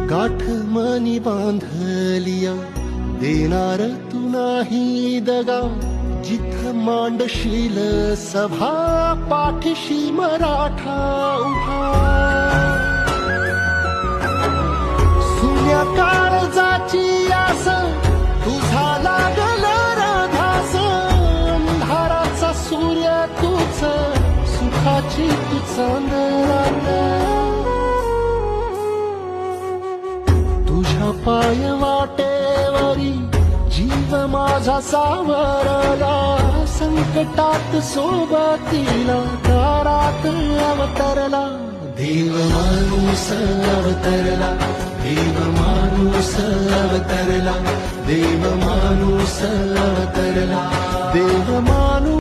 गाठ मनी बांधलिया देणार तू नाही दगा, जिथ मांडशील सभा पाठीशी मराठा उभा. सुन्या काळजाची आस तुझा लागल राधास, अंधाराचा सूर्य तूच सुखाची तू चांदणा. तुझ्या पाय वाटेवरी जीव माझा सावरला, संकटात सोबतीला दारात अवतरला. देव माणूस अवतरला, देव माणूस अवतरला, देव माणूस अवतरला, देव माणूस